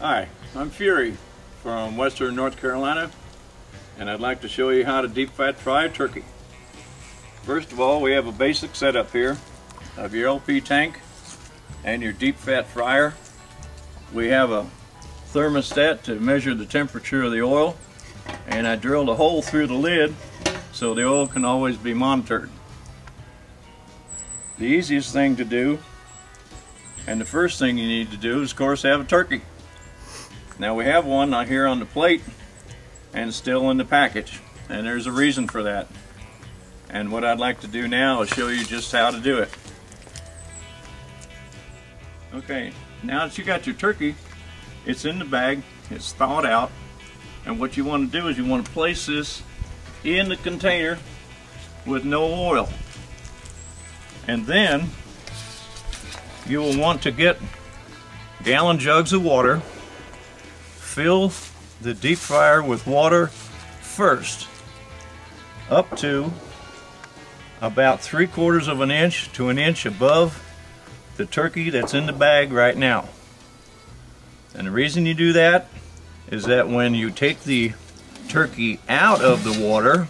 Hi, I'm Furie from Western North Carolina, and I'd like to show you how to deep fat fry a turkey. First of all, we have a basic setup here of your LP tank and your deep fat fryer. We have a thermostat to measure the temperature of the oil, and I drilled a hole through the lid so the oil can always be monitored. The easiest thing to do, and the first thing you need to do, is of course have a turkey. Now we have one out here on the plate and still in the package, and there's a reason for that. And what I'd like to do now is show you just how to do it. Okay, now that you got your turkey, it's in the bag, it's thawed out, and what you want to do is you want to place this in the container with no oil. And then you will want to get gallon jugs of water, fill the deep fryer with water first, up to about 3/4 of an inch to an inch above the turkey that's in the bag right now. And the reason you do that is that when you take the turkey out of the water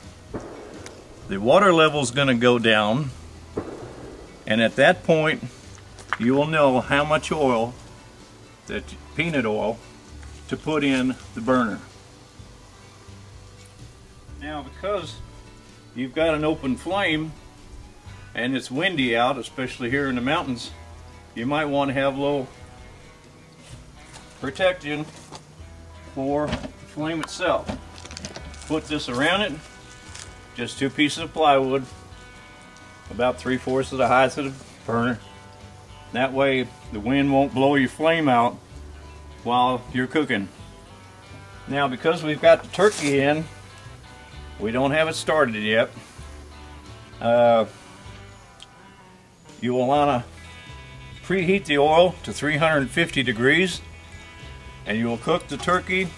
level is going to go down, and at that point you will know how much oil, that peanut oil, to put in the burner. Now, because you've got an open flame and it's windy out, especially here in the mountains, you might want to have a little protection for the flame itself. Put this around it, just 2 pieces of plywood, about 3/4 of the height of the burner. That way the wind won't blow your flame out while you're cooking. Now, because we've got the turkey in, we don't have it started yet. You will want to preheat the oil to 350 degrees, and you will cook the turkey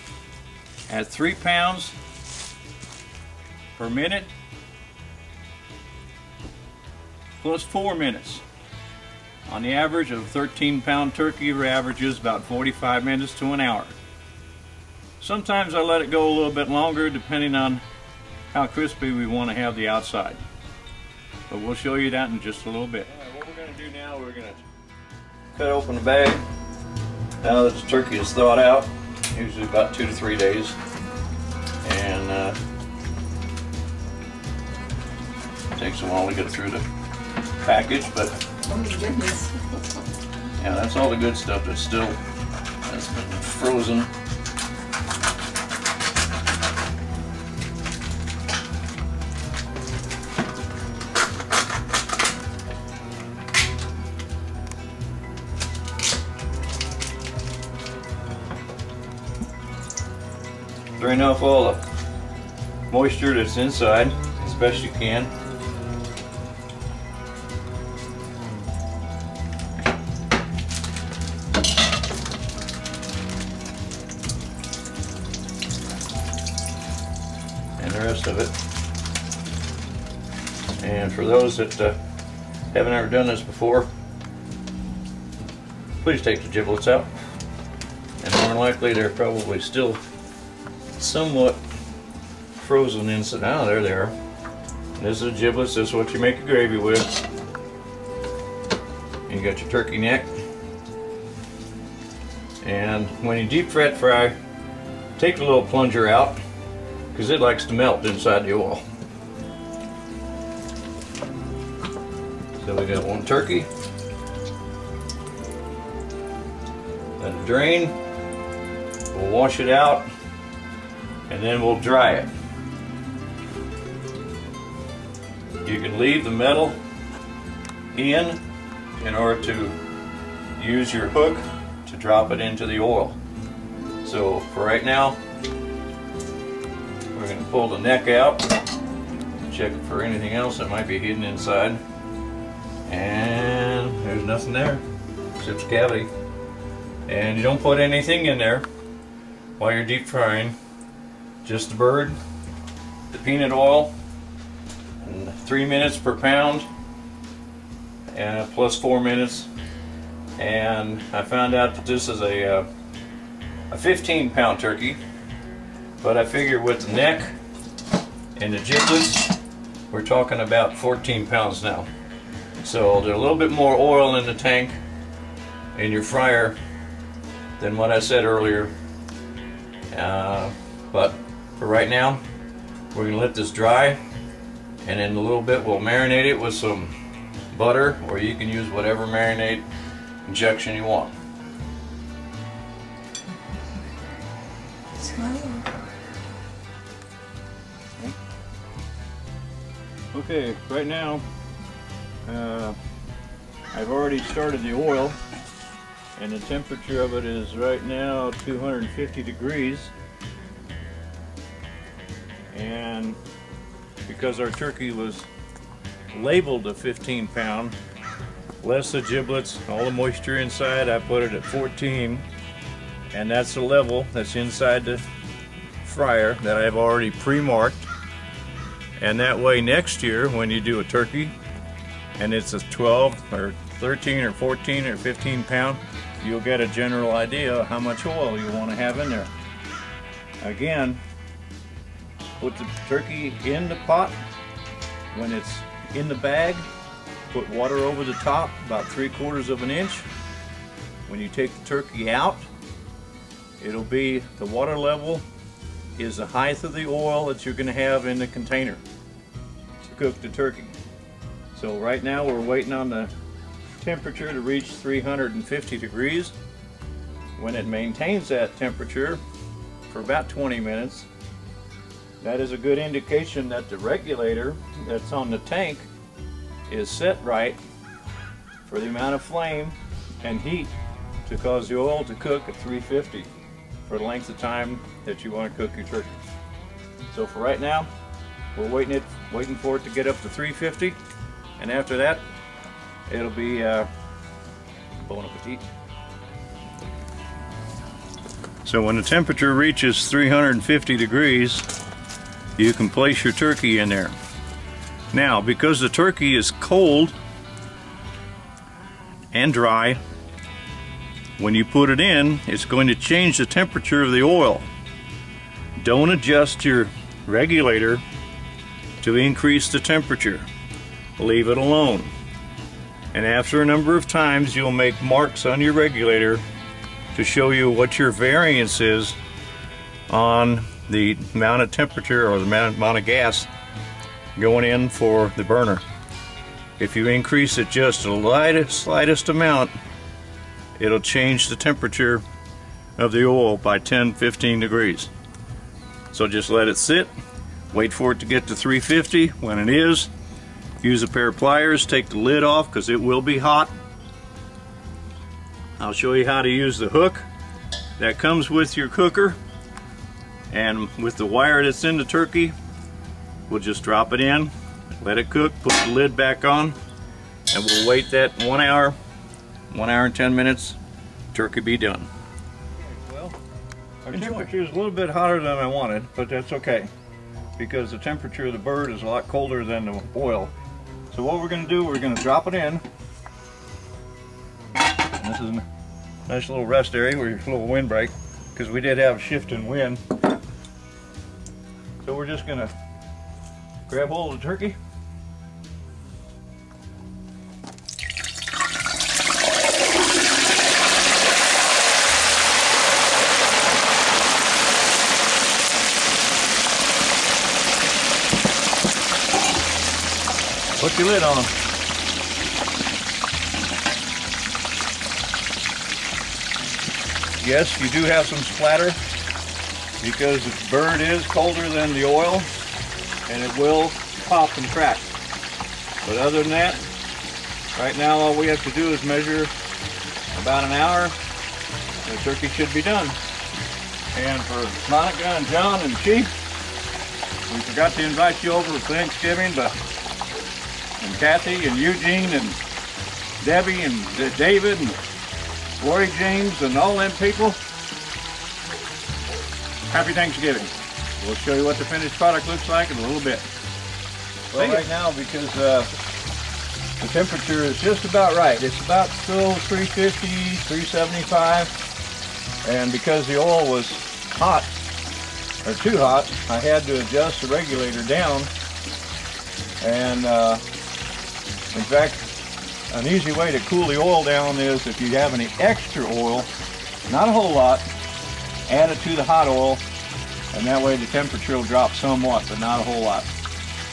at 3 pounds per minute plus 4 minutes. On the average of 13-pound turkey, your average is about 45 minutes to an hour. Sometimes I let it go a little bit longer depending on how crispy we want to have the outside. But we'll show you that in just a little bit. Alright, what we're going to do now, we're going to cut open the bag. Now that the turkey is thawed out, usually about 2 to 3 days. And it takes a while to get through the package, but oh my goodness. yeah, that's all the good stuff that's still has been frozen. Drain off all the moisture that's inside as best you can. And the rest of it. And for those that haven't ever done this before, please take the giblets out. And more than likely they're probably still somewhat frozen inside. Oh, there they are. This is the giblets. This is what you make your gravy with. And you got your turkey neck. And when you deep fat fry, take the little plunger out, because it likes to melt inside the oil. So we got one turkey. Let it drain. We'll wash it out, and then we'll dry it. You can leave the metal in order to use your hook to drop it into the oil. So for right now, we're going to pull the neck out, check for anything else that might be hidden inside, and there's nothing there except the cavity. And you don't put anything in there while you're deep frying, just the bird, the peanut oil, and 3 minutes per pound, and plus 4 minutes. And I found out that this is a a 15-pound turkey, but I figure with the neck and the giblets, we're talking about 14 pounds now. So there's a little bit more oil in the tank in your fryer than what I said earlier. But for right now, we're going to let this dry, and in a little bit we'll marinate it with some butter, or you can use whatever marinade injection you want. Okay, right now I've already started the oil, and the temperature of it is right now 250 degrees. And because our turkey was labeled a 15-pound, less the giblets, all the moisture inside, I put it at 14, and that's the level that's inside the fryer that I've already pre-marked. And that way next year when you do a turkey and it's a 12 or 13 or 14 or 15 pound, you'll get a general idea of how much oil you want to have in there. Again, put the turkey in the pot. When it's in the bag, put water over the top, about 3/4 of an inch. When you take the turkey out, it'll be, the water level is the height of the oil that you're going to have in the container to cook the turkey. So right now we're waiting on the temperature to reach 350 degrees. When it maintains that temperature for about 20 minutes, that is a good indication that the regulator that's on the tank is set right for the amount of flame and heat to cause the oil to cook at 350 for the length of time that you want to cook your turkey. So for right now, we're waiting for it to get up to 350, and after that, it'll be bon appetit. So when the temperature reaches 350 degrees, you can place your turkey in there. Now, because the turkey is cold and dry, when you put it in, it's going to change the temperature of the oil. Don't adjust your regulator to increase the temperature. Leave it alone. And after a number of times, you'll make marks on your regulator to show you what your variance is on the amount of temperature or the amount of gas going in for the burner. If you increase it just the slightest amount, it'll change the temperature of the oil by 10-15 degrees. So just let it sit, wait for it to get to 350. When it is, use a pair of pliers, take the lid off because it will be hot. I'll show you how to use the hook that comes with your cooker, and with the wire that's in the turkey, we'll just drop it in, let it cook, put the lid back on, and we'll wait that 1 hour and 10 minutes, turkey be done. Well, our temperature is a little bit hotter than I wanted, but that's okay, because the temperature of the bird is a lot colder than the oil. So what we're going to do, we're going to drop it in. And this is a nice little rest area where your little windbreak, because we did have a shift in wind. So we're just going to grab hold of the turkey. Put your lid on. Yes, you do have some splatter because the bird is colder than the oil and it will pop and crack. But other than that, right now all we have to do is measure about an hour and the turkey should be done. And for Monica and John and Chief, we forgot to invite you over for Thanksgiving, but and Kathy and Eugene and Debbie and David and Lori James and all them people, happy Thanksgiving. We'll show you what the finished product looks like in a little bit. Well, right now, because the temperature is just about right. It's about still 350, 375. And because the oil was hot, or too hot, I had to adjust the regulator down. And in fact, an easy way to cool the oil down is if you have any extra oil, not a whole lot, add it to the hot oil, and that way the temperature will drop somewhat, but not a whole lot.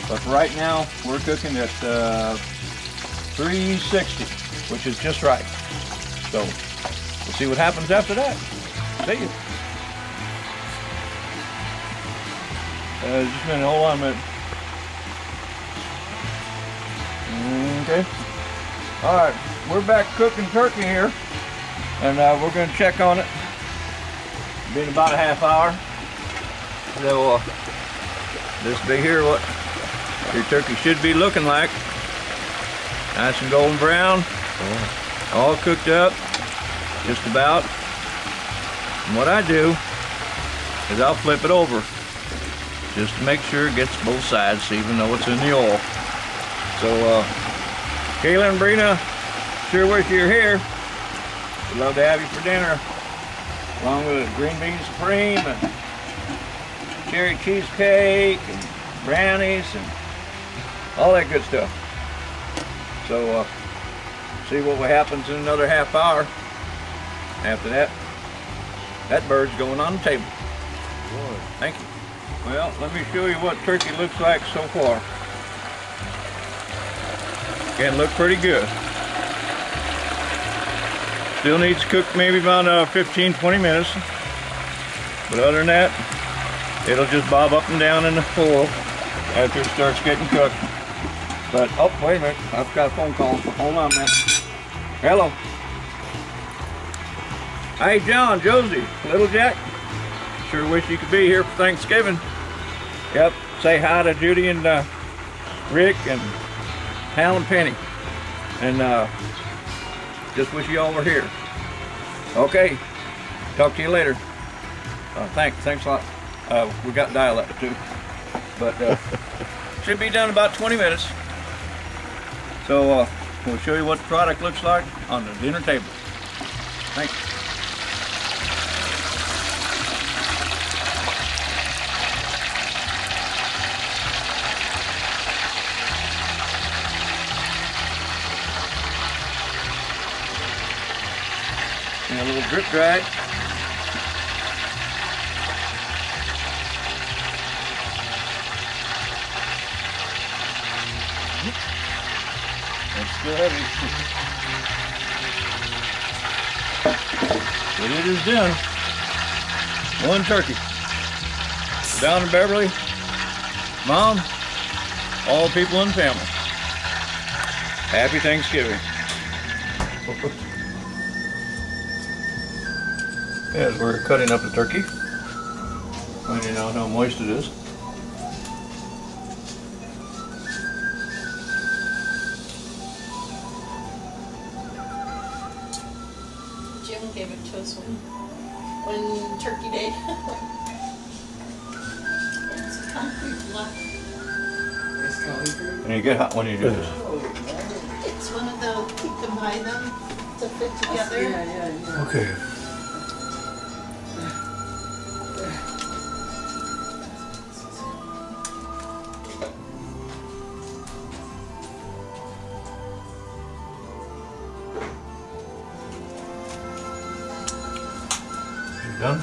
But for right now, we're cooking at 360, which is just right. So we'll see what happens after that. See you. Just a minute, hold on a minute. Okay. All right, we're back cooking turkey here, and we're going to check on it. Been about a half hour. So this will be here what your turkey should be looking like. Nice and golden brown, all cooked up, just about. And what I do is I'll flip it over just to make sure it gets both sides, even though it's in the oil. So Kayla and Brina, sure wish you were here. We'd love to have you for dinner, along with green bean supreme and cherry cheesecake and brownies and all that good stuff. So see what happens in another half hour. After that, that bird's going on the table. Lord. Thank you. Well, let me show you what turkey looks like so far. Can look pretty good. Still needs to cook maybe about 15-20 minutes. But other than that, it'll just bob up and down in the oil after it starts getting cooked. But, oh, wait a minute. I've got a phone call. Hold on a minute. Hello. Hey, John, Josie, Little Jack. Sure wish you could be here for Thanksgiving. Yep, say hi to Judy and Rick and Hal and Penny. And just wish you all were here. Okay, talk to you later. Thanks a lot. We got dial-up too. But should be done in about 20 minutes. So we'll show you what the product looks like on the dinner table. Thanks. And a little drip dry. It's still heavy. But it is done. One turkey. Down in Beverly, Mom, all people in the family. Happy Thanksgiving. As we're cutting up the turkey, finding out how moist it is. Jim gave it to us one turkey day. It's a concrete block. And you get hot when you do this. It's one of the, you can buy them to fit together. Yeah. Okay. Done?